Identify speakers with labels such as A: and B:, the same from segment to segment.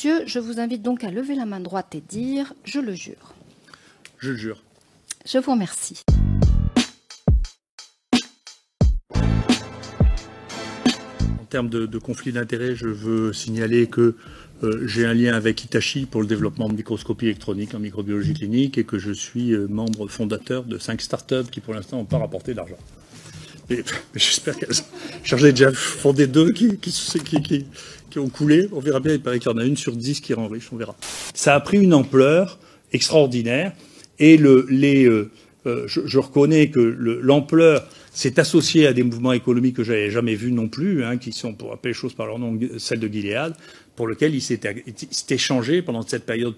A: Monsieur, je vous invite donc à lever la main droite et dire « Je le jure ».
B: Je le jure.
A: Je vous remercie.
B: En termes de conflit d'intérêts, je veux signaler que j'ai un lien avec Hitachi pour le développement de microscopie électronique en microbiologie clinique et que je suis membre fondateur de 5 startups qui pour l'instant n'ont pas rapporté d'argent. Mais j'espère qu'elles ont. J'en ai déjà fondé 2 qui ont coulé. On verra bien, il paraît qu'il y en a une sur 10 qui rend riche, on verra. Ça a pris une ampleur extraordinaire et je reconnais que l'ampleur s'est associée à des mouvements économiques que j'avais jamais vus non plus, qui sont, pour appeler les choses par leur nom, celles de Gilead, pour lesquelles il s'est échangé pendant cette période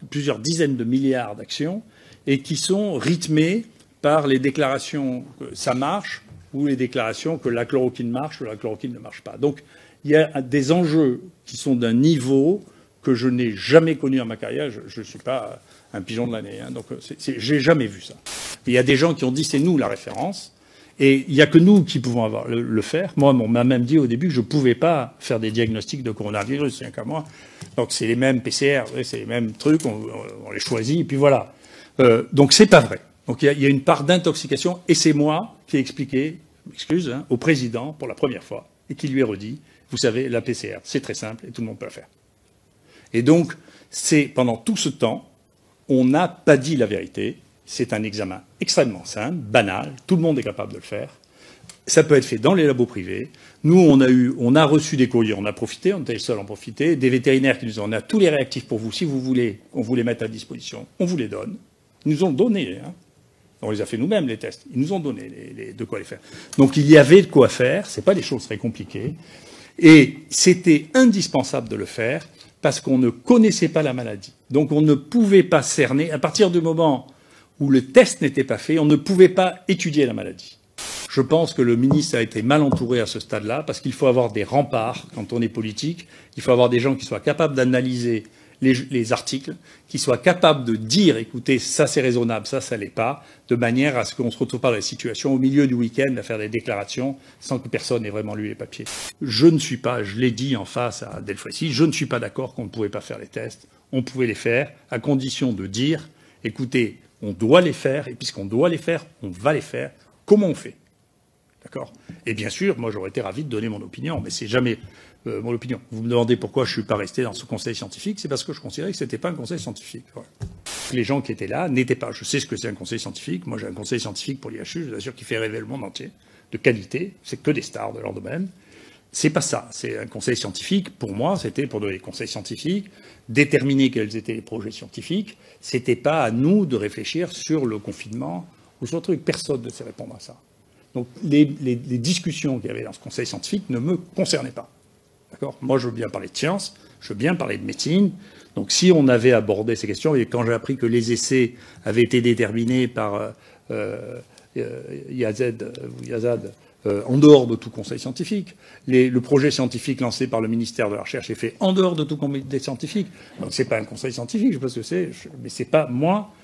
B: plusieurs dizaines de milliards d'actions et qui sont rythmées par les déclarations que ça marche ou les déclarations que la chloroquine marche ou la chloroquine ne marche pas. Donc il y a des enjeux qui sont d'un niveau que je n'ai jamais connu dans ma carrière. Je ne suis pas un pigeon de l'année, donc j'ai jamais vu ça. Il y a des gens qui ont dit c'est nous la référence et il n'y a que nous qui pouvons le faire. Moi, on m'a même dit au début que je ne pouvais pas faire des diagnostics de coronavirus, c'est qu'à moi. Donc c'est les mêmes PCR, c'est les mêmes trucs, on les choisit et puis voilà. Donc c'est pas vrai. Donc il y a une part d'intoxication et c'est moi qui ai expliqué, au président pour la première fois et qui lui ai redit, vous savez, la PCR, c'est très simple et tout le monde peut la faire. Et donc, pendant tout ce temps, on n'a pas dit la vérité. C'est un examen extrêmement simple, banal, tout le monde est capable de le faire. Ça peut être fait dans les labos privés. Nous, on a reçu des courriers, on a profité, on était les seuls à en profiter, des vétérinaires qui nous ont dit on a tous les réactifs pour vous, si vous voulez, on vous les met à disposition, on vous les donne. Ils nous ont donné, on les a fait nous-mêmes, les tests. Ils nous ont donné de quoi les faire. Donc il y avait de quoi faire, c'est pas des choses très compliquées. Et c'était indispensable de le faire parce qu'on ne connaissait pas la maladie. Donc on ne pouvait pas cerner, à partir du moment où le test n'était pas fait, on ne pouvait pas étudier la maladie. Je pense que le ministre a été mal entouré à ce stade-là, parce qu'il faut avoir des remparts quand on est politique, il faut avoir des gens qui soient capables d'analyser les articles, qui soient capables de dire, écoutez, ça c'est raisonnable, ça l'est pas, de manière à ce qu'on ne se retrouve pas dans la situation au milieu du week-end à faire des déclarations sans que personne ait vraiment lu les papiers. Je ne suis pas, je l'ai dit en face à Delfrécy, je ne suis pas d'accord qu'on ne pouvait pas faire les tests. On pouvait les faire à condition de dire, écoutez, on doit les faire, et puisqu'on doit les faire, on va les faire. Comment on fait? D'accord? Et bien sûr, moi j'aurais été ravi de donner mon opinion, mais c'est jamais mon opinion. Vous me demandez pourquoi je ne suis pas resté dans ce conseil scientifique, c'est parce que je considérais que ce n'était pas un conseil scientifique. Voilà. Les gens qui étaient là n'étaient pas. Je sais ce que c'est un conseil scientifique. Moi j'ai un conseil scientifique pour l'IHU, je vous assure, qui fait rêver le monde entier, de qualité. C'est que des stars de leur domaine. C'est pas ça. C'est un conseil scientifique. Pour moi, c'était pour donner des conseils scientifiques, déterminer quels étaient les projets scientifiques. C'était pas à nous de réfléchir sur le confinement ou sur le truc. Personne ne sait répondre à ça. Donc les discussions qu'il y avait dans ce conseil scientifique ne me concernaient pas. D'accord ? Moi, je veux bien parler de science, je veux bien parler de médecine. Donc si on avait abordé ces questions, et quand j'ai appris que les essais avaient été déterminés par Yazad en dehors de tout conseil scientifique. Le projet scientifique lancé par le ministère de la Recherche est fait en dehors de tout comité scientifique. Donc c'est pas un conseil scientifique, je sais pas ce que c'est, mais c'est pas moi.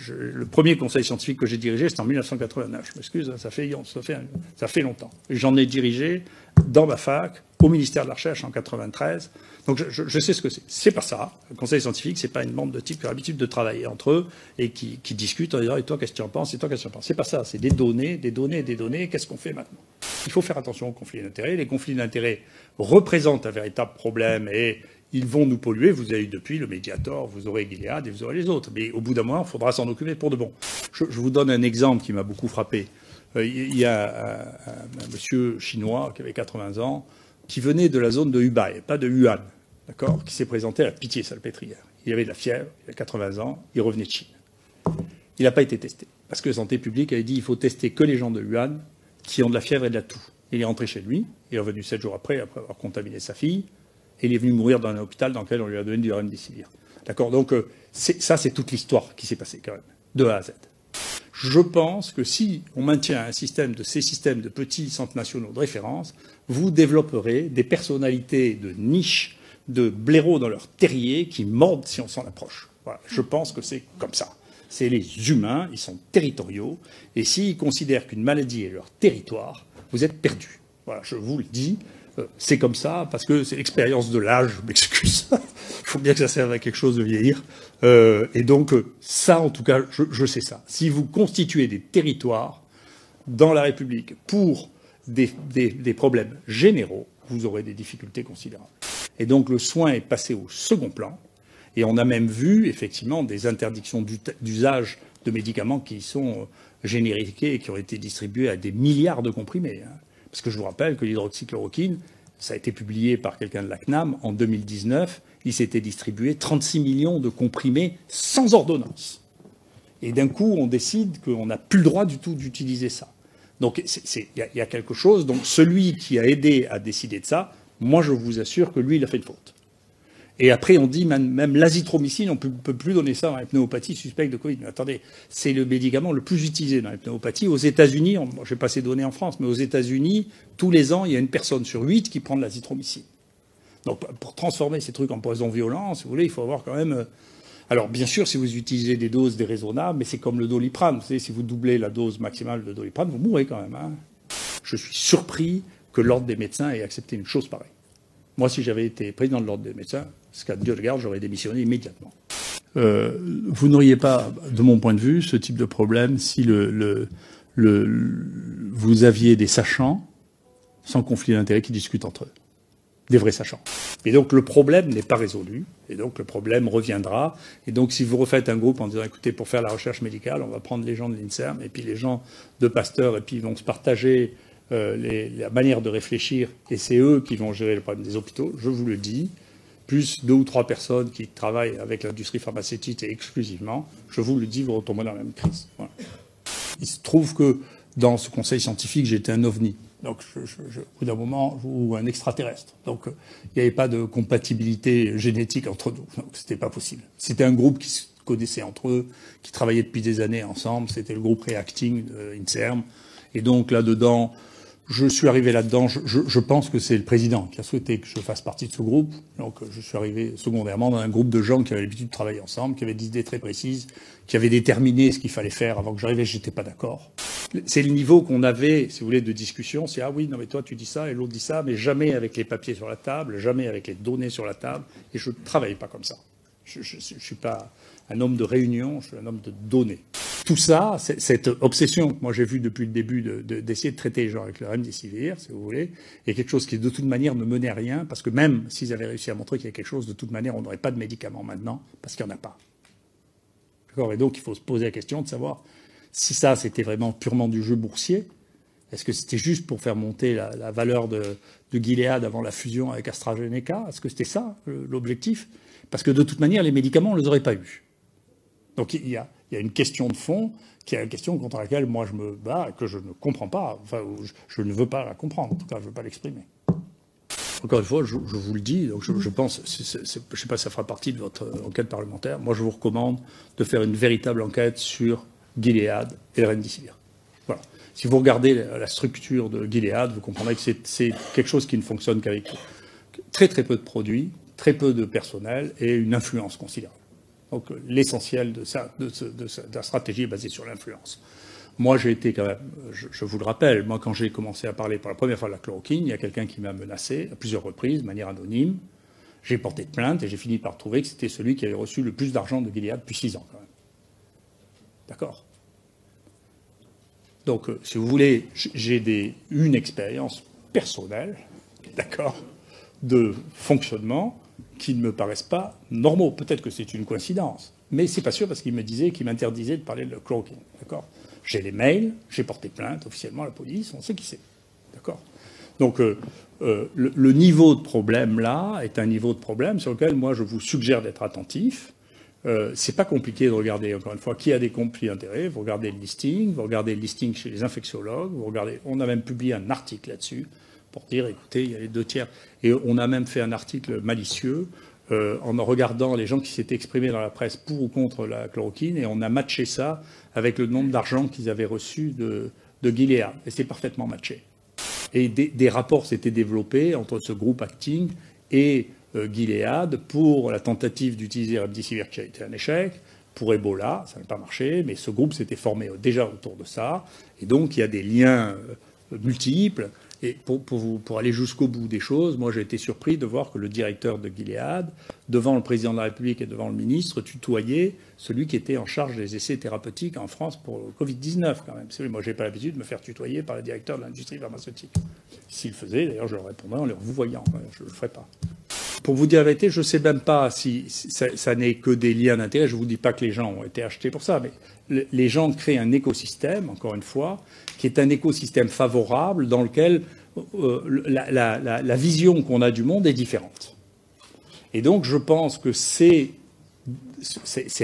B: Le premier conseil scientifique que j'ai dirigé, c'était en 1989. Je m'excuse, ça fait longtemps. J'en ai dirigé dans ma fac, au ministère de la Recherche en 93. Donc je sais ce que c'est. C'est pas ça. Le conseil scientifique, c'est pas une bande de types qui ont l'habitude de travailler entre eux et qui discutent en disant et toi qu'est-ce que tu en penses, et toi qu'est-ce que tu en penses. C'est pas ça. C'est des données. Qu'est-ce qu'on fait maintenant? Il faut faire attention aux conflits d'intérêts. Les conflits d'intérêts représentent un véritable problème et ils vont nous polluer. Vous avez eu depuis le Mediator, vous aurez Gilead et vous aurez les autres. Mais au bout d'un moment, il faudra s'en occuper pour de bon. Je vous donne un exemple qui m'a beaucoup frappé. Il y a un monsieur chinois qui avait 80 ans qui venait de la zone de Hubei, pas de Wuhan, d'accord, qui s'est présenté à la Pitié-Salpêtrière. Il avait de la fièvre, il a 80 ans, il revenait de Chine. Il n'a pas été testé parce que la santé publique avait dit il faut tester que les gens de Wuhan qui ont de la fièvre et de la toux. Il est rentré chez lui, il est revenu 7 jours après avoir contaminé sa fille, et il est venu mourir dans un hôpital dans lequel on lui a donné du remdesivir. D'accord? Donc ça, c'est toute l'histoire qui s'est passée quand même, de A à Z. Je pense que si on maintient ces systèmes de petits centres nationaux de référence, vous développerez des personnalités de niche, de blaireaux dans leur terrier qui mordent si on s'en approche. Voilà. Je pense que c'est comme ça. C'est les humains, ils sont territoriaux, et s'ils considèrent qu'une maladie est leur territoire, vous êtes perdus. Voilà, je vous le dis. C'est comme ça, parce que c'est l'expérience de l'âge, je m'excuse. Il faut bien que ça serve à quelque chose de vieillir. Et donc, ça, en tout cas, je sais ça. Si vous constituez des territoires dans la République pour des problèmes généraux, vous aurez des difficultés considérables. Et donc, le soin est passé au second plan. Et on a même vu, effectivement, des interdictions d'usage de médicaments qui sont génériqués et qui ont été distribués à des milliards de comprimés. Parce que je vous rappelle que l'hydroxychloroquine, ça a été publié par quelqu'un de la CNAM en 2019, il s'était distribué 36 millions de comprimés sans ordonnance. Et d'un coup, on décide qu'on n'a plus le droit du tout d'utiliser ça. Donc il y a quelque chose. Donc celui qui a aidé à décider de ça, moi je vous assure que lui, il a fait une faute. Et après, on dit même l'azithromycine, on ne peut plus donner ça dans la pneumopathie suspecte de Covid. Mais attendez, c'est le médicament le plus utilisé dans la pneumopathie. Aux États-Unis, je n'ai pas ces données en France, mais aux États-Unis, tous les ans, il y a une personne sur 8 qui prend de l'azithromycine. Donc, pour transformer ces trucs en poison violent, si vous voulez, il faut avoir quand même. Alors, bien sûr, si vous utilisez des doses déraisonnables, mais c'est comme le Doliprane. Vous savez, si vous doublez la dose maximale de Doliprane, vous mourrez quand même. Je suis surpris que l'ordre des médecins ait accepté une chose pareille. Moi, si j'avais été président de l'ordre des médecins, ce cas de Dieu le garde, j'aurais démissionné immédiatement. Vous n'auriez pas, de mon point de vue, ce type de problème si vous aviez des sachants sans conflit d'intérêt qui discutent entre eux. Des vrais sachants. Et donc le problème n'est pas résolu, et donc le problème reviendra. Et donc si vous refaites un groupe en disant, écoutez, pour faire la recherche médicale, on va prendre les gens de l'INSERM et puis les gens de Pasteur, et puis ils vont se partager la manière de réfléchir, et c'est eux qui vont gérer le problème des hôpitaux, je vous le dis, plus 2 ou 3 personnes qui travaillent avec l'industrie pharmaceutique et exclusivement, je vous le dis, vous retombez dans la même crise. Voilà. Il se trouve que dans ce conseil scientifique, j'étais un ovni. Donc, au bout d'un moment, ou un extraterrestre. Donc, il n'y avait pas de compatibilité génétique entre nous. Donc, c'était pas possible. C'était un groupe qui se connaissait entre eux, qui travaillait depuis des années ensemble. C'était le groupe Reacting de INSERM. Et donc, là-dedans, je suis arrivé là-dedans. Je pense que c'est le président qui a souhaité que je fasse partie de ce groupe. Donc, je suis arrivé secondairement dans un groupe de gens qui avaient l'habitude de travailler ensemble, qui avaient des idées très précises, qui avaient déterminé ce qu'il fallait faire avant que j'arrive. J'étais pas d'accord. C'est le niveau qu'on avait, si vous voulez, de discussion. C'est ah oui, non mais toi tu dis ça et l'autre dit ça, mais jamais avec les papiers sur la table, jamais avec les données sur la table. Et je ne travaille pas comme ça. Je suis pas un homme de réunion, je suis un homme de données. Tout ça, cette obsession que moi j'ai vue depuis le début d'essayer de traiter les gens avec le remdesivir, si vous voulez, est quelque chose qui de toute manière ne menait à rien, parce que même s'ils avaient réussi à montrer qu'il y a quelque chose, de toute manière on n'aurait pas de médicaments maintenant, parce qu'il n'y en a pas. D'accord ? Et donc il faut se poser la question de savoir si ça c'était vraiment purement du jeu boursier. Est-ce que c'était juste pour faire monter la valeur de Gilead avant la fusion avec AstraZeneca? Est-ce que c'était ça l'objectif? Parce que de toute manière, les médicaments, on ne les aurait pas eus. Donc il y a une question de fond qui est une question contre laquelle moi je me bats et que je ne comprends pas. Enfin, je ne veux pas la comprendre. En tout cas, je ne veux pas l'exprimer. Encore une fois, je vous le dis, donc je pense, je ne sais pas si ça fera partie de votre enquête parlementaire. Moi, je vous recommande de faire une véritable enquête sur Gilead et le remdesivir. Voilà. Si vous regardez la structure de Gilead, vous comprendrez que c'est quelque chose qui ne fonctionne qu'avec très très peu de produits, très peu de personnel et une influence considérable. Donc l'essentiel de la stratégie est basé sur l'influence. Moi, j'ai été quand même, je vous le rappelle, moi quand j'ai commencé à parler pour la première fois de la chloroquine, il y a quelqu'un qui m'a menacé à plusieurs reprises, de manière anonyme. J'ai porté plainte et j'ai fini par trouver que c'était celui qui avait reçu le plus d'argent de Gilead depuis 6 ans quand même. D'accord ? Donc, si vous voulez, j'ai une expérience personnelle, d'accord, de fonctionnement qui ne me paraissent pas normaux. Peut-être que c'est une coïncidence, mais c'est pas sûr parce qu'il m'interdisait de parler de la chloroquine, d'accord. J'ai les mails, j'ai porté plainte officiellement à la police, on sait qui c'est, d'accord. Donc, le niveau de problème là est un niveau de problème sur lequel moi je vous suggère d'être attentif. C'est pas compliqué de regarder, encore une fois, qui a des conflits d'intérêts. Vous regardez le listing chez les infectiologues, on a même publié un article là-dessus pour dire, écoutez, il y a les 2/3. Et on a même fait un article malicieux en regardant les gens qui s'étaient exprimés dans la presse pour ou contre la chloroquine, et on a matché ça avec le nombre d'argent qu'ils avaient reçu de Gilead. Et c'est parfaitement matché. Et des rapports s'étaient développés entre ce groupe Acting et Gilead pour la tentative d'utiliser remdesivir qui a été un échec, pour Ebola, ça n'a pas marché, mais ce groupe s'était formé déjà autour de ça, et donc il y a des liens multiples, Et pour aller jusqu'au bout des choses, moi j'ai été surpris de voir que le directeur de Gilead, devant le président de la République et devant le ministre, tutoyait celui qui était en charge des essais thérapeutiques en France pour le Covid-19 quand même. Moi j'ai pas l'habitude de me faire tutoyer par le directeur de l'industrie pharmaceutique. S'il le faisait, d'ailleurs je leur répondrais en leur vous voyant, je ne le ferais pas. Pour vous dire la vérité, je ne sais même pas si ça n'est que des liens d'intérêt. Je ne vous dis pas que les gens ont été achetés pour ça, mais les gens créent un écosystème, encore une fois, qui est un écosystème favorable dans lequel la vision qu'on a du monde est différente. Et donc je pense que ces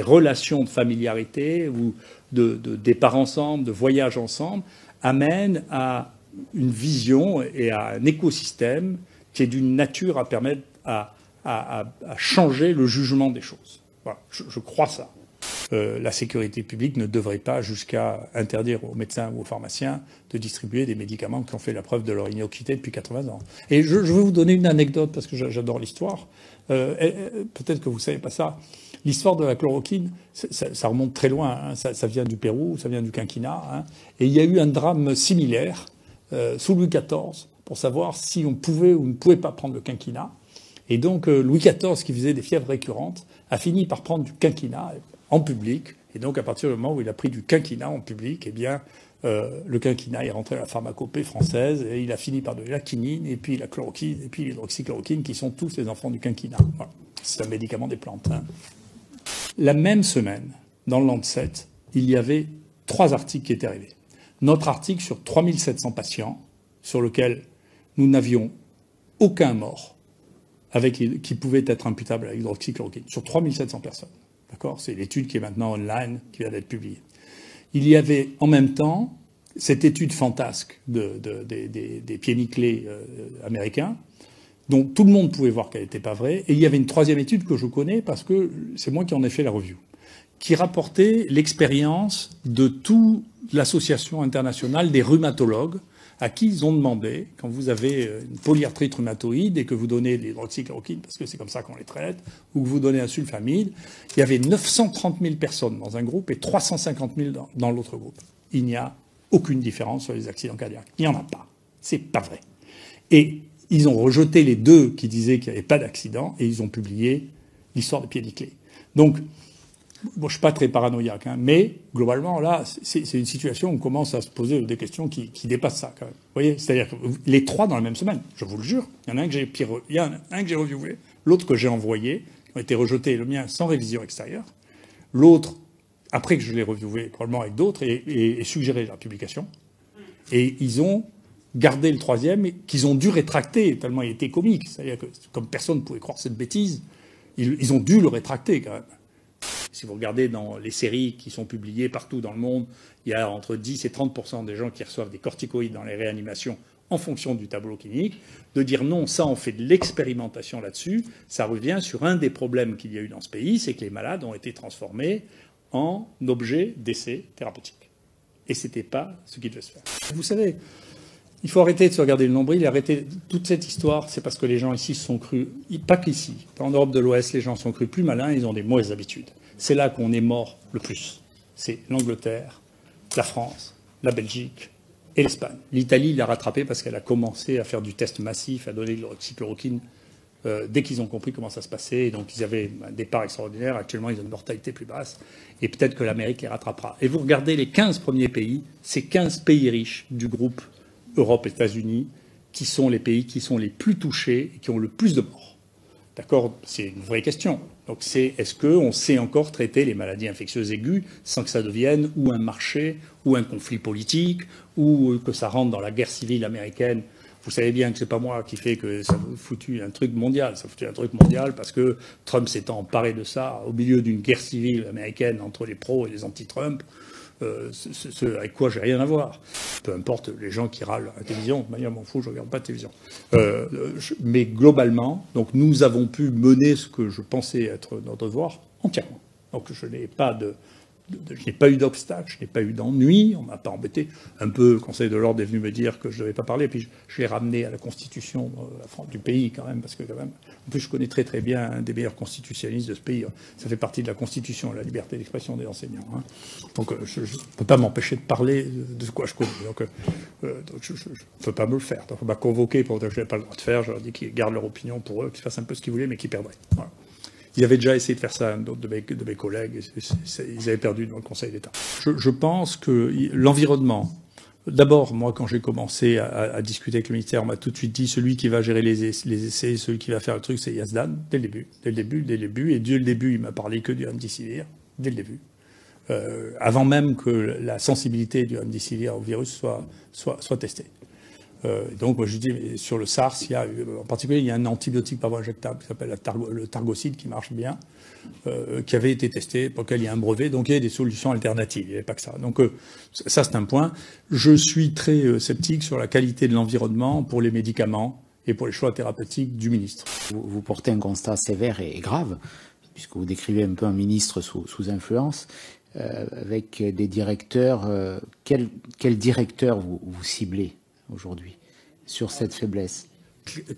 B: relations de familiarité ou de départ ensemble, de voyage ensemble, amènent à une vision et à un écosystème qui est d'une nature à permettre à changer le jugement des choses. Voilà, je crois ça. La sécurité publique ne devrait pas jusqu'à interdire aux médecins ou aux pharmaciens de distribuer des médicaments qui ont fait la preuve de leur innocuité depuis 80 ans. Et je veux vous donner une anecdote parce que j'adore l'histoire. Peut-être que vous ne savez pas ça. L'histoire de la chloroquine, ça remonte très loin. Hein. Ça vient du Pérou, ça vient du quinquennat. Hein. Et il y a eu un drame similaire sous Louis XIV pour savoir si on pouvait ou ne pouvait pas prendre le quinquennat. Et donc Louis XIV, qui faisait des fièvres récurrentes, a fini par prendre du quinquennat en public. Et donc à partir du moment où il a pris du quinquennat en public, eh bien le quinquennat est rentré à la pharmacopée française et il a fini par donner la quinine et puis la chloroquine et puis l'hydroxychloroquine qui sont tous les enfants du quinquennat. Voilà. C'est un médicament des plantes. Hein. La même semaine, dans le Lancet, il y avait 3 articles qui étaient arrivés. Notre article sur 3700 patients, sur lequel nous n'avions aucun mort qui pouvait être imputable à l'hydroxychloroquine, sur 3700 personnes. D'accord ? C'est l'étude qui est maintenant online, qui vient d'être publiée. Il y avait en même temps cette étude fantasque des pieds nickelés américains, dont tout le monde pouvait voir qu'elle n'était pas vraie. Et il y avait une 3e étude que je connais parce que c'est moi qui en ai fait la review, qui rapportait l'expérience de toute l'association internationale des rhumatologues à qui ils ont demandé, quand vous avez une polyarthrite rhumatoïde et que vous donnez de l'hydroxychloroquine, parce que c'est comme ça qu'on les traite, ou que vous donnez un sulfamide, il y avait 930 000 personnes dans un groupe et 350 000 dans l'autre groupe. Il n'y a aucune différence sur les accidents cardiaques. Il n'y en a pas. C'est pas vrai. Et ils ont rejeté les 2 qui disaient qu'il n'y avait pas d'accident et ils ont publié l'histoire des pieds nickelés. Donc, bon, je ne suis pas très paranoïaque, hein, mais globalement, là, c'est une situation où on commence à se poser des questions qui dépassent ça, quand même. Vous voyez ? C'est-à-dire que les 3 dans la même semaine, je vous le jure, il y en a un que j'ai reviewé, l'autre que j'ai envoyé, qui ont été rejetés, le mien sans révision extérieure, l'autre, après que je l'ai reviewé, probablement avec d'autres, et suggéré la publication. Et ils ont gardé le 3e, qu'ils ont dû rétracter, tellement il était comique. C'est-à-dire que, comme personne ne pouvait croire cette bêtise, ils ont dû le rétracter, quand même. Si vous regardez dans les séries qui sont publiées partout dans le monde, il y a entre 10 et 30% des gens qui reçoivent des corticoïdes dans les réanimations en fonction du tableau clinique. De dire non, ça on fait de l'expérimentation là-dessus, ça revient sur un des problèmes qu'il y a eu dans ce pays, c'est que les malades ont été transformés en objets d'essai thérapeutique. Et ce n'était pas ce qui devait se faire. Vous savez, il faut arrêter de se regarder le nombril et arrêter toute cette histoire. C'est parce que les gens ici se sont crus, pas qu'ici, en Europe de l'Ouest, les gens se sont crus plus malins, ils ont des mauvaises habitudes. C'est là qu'on est mort le plus. C'est l'Angleterre, la France, la Belgique et l'Espagne. L'Italie l'a rattrapé parce qu'elle a commencé à faire du test massif, à donner de l'hydroxychloroquine dès qu'ils ont compris comment ça se passait. Et donc ils avaient un départ extraordinaire. Actuellement, ils ont une mortalité plus basse. Et peut-être que l'Amérique les rattrapera. Et vous regardez les 15 premiers pays, ces 15 pays riches du groupe Europe-États-Unis, qui sont les pays qui sont les plus touchés et qui ont le plus de morts. D'accord ? C'est une vraie question. Donc est-ce qu'on sait encore traiter les maladies infectieuses aiguës sans que ça devienne ou un marché, ou un conflit politique, ou que ça rentre dans la guerre civile américaine ? Vous savez bien que c'est pas moi qui fais que ça a foutu un truc mondial. Ça a foutu un truc mondial parce que Trump s'est emparé de ça au milieu d'une guerre civile américaine entre les pros et les anti-Trump. Ce avec quoi j'ai rien à voir. Peu importe les gens qui râlent à la télévision, de manière, m'en fous, je regarde pas de télévision. Mais globalement, donc nous avons pu mener ce que je pensais être notre devoir entièrement. Donc je n'ai pas de Je n'ai pas eu d'obstacle, je n'ai pas eu d'ennui, on m'a pas embêté. Un peu, le Conseil de l'ordre est venu me dire que je ne devais pas parler, puis je l'ai ramené à la constitution du pays quand même, parce que quand même, en plus je connais très très bien un des meilleurs constitutionnalistes de ce pays. Ça fait partie de la constitution, la liberté d'expression des enseignants. Hein. Donc je ne peux pas m'empêcher de parler de quoi je connais. Donc je ne peux pas me le faire. Donc on m'a convoqué pour dire que je n'avais pas le droit de faire. Je leur ai dit qu'ils gardent leur opinion pour eux, qu'ils fassent un peu ce qu'ils voulaient, mais qu'ils perdraient. Voilà. Ils avaient déjà essayé de faire ça, d'autres de mes collègues, ils avaient perdu dans le Conseil d'État. Je pense que l'environnement, d'abord, moi, quand j'ai commencé à discuter avec le ministère, on m'a tout de suite dit, celui qui va gérer les essais, celui qui va faire le truc, c'est Yazdan, dès le début. Et dès le début, il m'a parlé que du remdesivir, dès le début. Avant même que la sensibilité du remdesivir au virus soit testée. Donc, moi, je dis, sur le SARS, en particulier, il y a un antibiotique par voie injectable qui s'appelle le Targocide, qui marche bien, qui avait été testé, pour lequel il y a un brevet. Donc, il y a des solutions alternatives. Il n'y avait pas que ça. Donc, ça, c'est un point. Je suis très sceptique sur la qualité de l'environnement pour les médicaments et pour les choix thérapeutiques du ministre.
C: Vous portez un constat sévère et grave, puisque vous décrivez un peu un ministre sous influence, avec des directeurs. Quel directeur vous ciblez aujourd'hui sur cette faiblesse?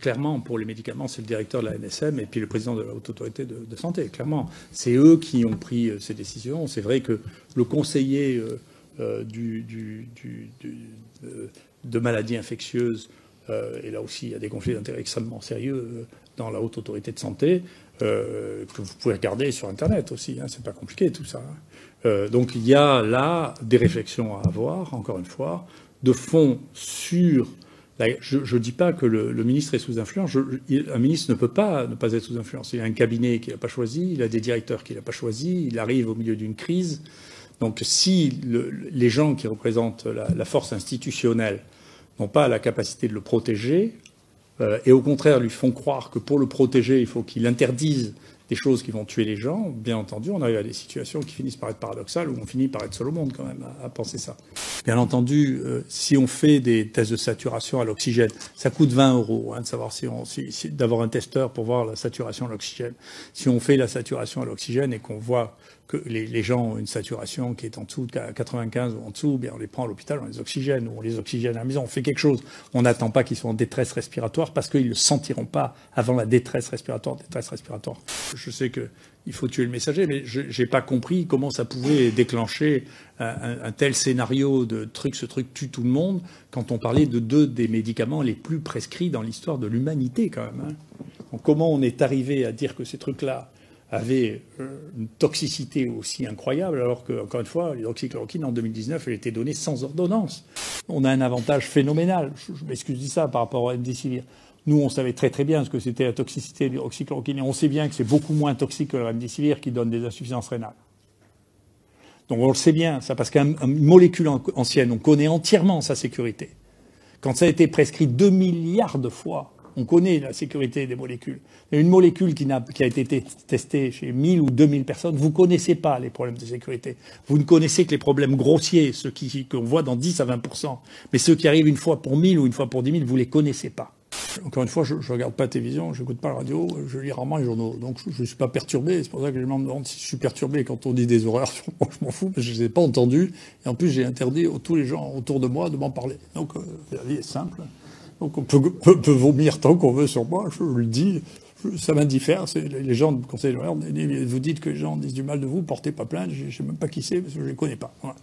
B: Clairement, pour les médicaments, c'est le directeur de la NSM et puis le président de la Haute Autorité de Santé. Clairement, c'est eux qui ont pris ces décisions. C'est vrai que le conseiller de maladies infectieuses, et là aussi il y a des conflits d'intérêts extrêmement sérieux dans la Haute Autorité de Santé, que vous pouvez regarder sur Internet aussi. Hein, c'est pas compliqué tout ça. Hein. Donc il y a là des réflexions à avoir, encore une fois, de fond sur... Je ne dis pas que le ministre est sous influence. Un ministre ne peut pas ne pas être sous influence. Il a un cabinet qu'il n'a pas choisi, il a des directeurs qu'il n'a pas choisis, il arrive au milieu d'une crise. Donc si les gens qui représentent la force institutionnelle n'ont pas la capacité de le protéger, et au contraire lui font croire que pour le protéger, il faut qu'il interdise des choses qui vont tuer les gens, bien entendu, on arrive à des situations qui finissent par être paradoxales, où on finit par être seul au monde quand même à penser ça. Bien entendu, si on fait des tests de saturation à l'oxygène, ça coûte 20 € de savoir d'avoir un testeur pour voir la saturation à l'oxygène. Si on fait la saturation à l'oxygène et qu'on voit que les gens ont une saturation qui est en dessous de 95 ou en dessous, bien on les prend à l'hôpital, on les oxygène, ou on les oxygène à la maison, on fait quelque chose. On n'attend pas qu'ils soient en détresse respiratoire parce qu'ils ne le sentiront pas avant la détresse respiratoire. Je sais qu'il faut tuer le messager, mais je n'ai pas compris comment ça pouvait déclencher un tel scénario de ce truc tue tout le monde, quand on parlait de 2 des médicaments les plus prescrits dans l'histoire de l'humanité quand même. Hein. Donc comment on est arrivé à dire que ces trucs-là avaient une toxicité aussi incroyable, alors que, encore une fois, l'hydroxychloroquine en 2019, elle était donnée sans ordonnance. On a un avantage phénoménal, je m'excuse de ça, par rapport au remdesivir. Nous, on savait très très bien ce que c'était la toxicité de l'hydroxychloroquine, et on sait bien que c'est beaucoup moins toxique que le remdesivir qui donne des insuffisances rénales. Donc on le sait bien, ça, parce qu'une molécule ancienne, on connaît entièrement sa sécurité. Quand ça a été prescrit 2 milliards de fois, on connaît la sécurité des molécules. Mais une molécule qui a été testée chez 1000 ou 2000 personnes, vous ne connaissez pas les problèmes de sécurité. Vous ne connaissez que les problèmes grossiers, ceux qu'on voit dans 10 à 20%. Mais ceux qui arrivent une fois pour 1000 ou une fois pour 10 000, vous ne les connaissez pas. Encore une fois, je ne regarde pas la télévision, je n'écoute pas la radio, je lis rarement les journaux. Donc je ne suis pas perturbé. C'est pour ça que les gens me demandent si je suis perturbé quand on dit des horreurs. Moi, je m'en fous, parce que je ne les ai pas entendus. Et en plus, j'ai interdit à tous les gens autour de moi de m'en parler. Donc la vie est simple. Donc on peut vomir tant qu'on veut sur moi, je le dis, ça m'indiffère. Les gens du Conseil de l'ordre, vous dites que les gens disent du mal de vous, portez pas plainte, je ne sais même pas qui c'est, parce que je ne les connais pas. Voilà.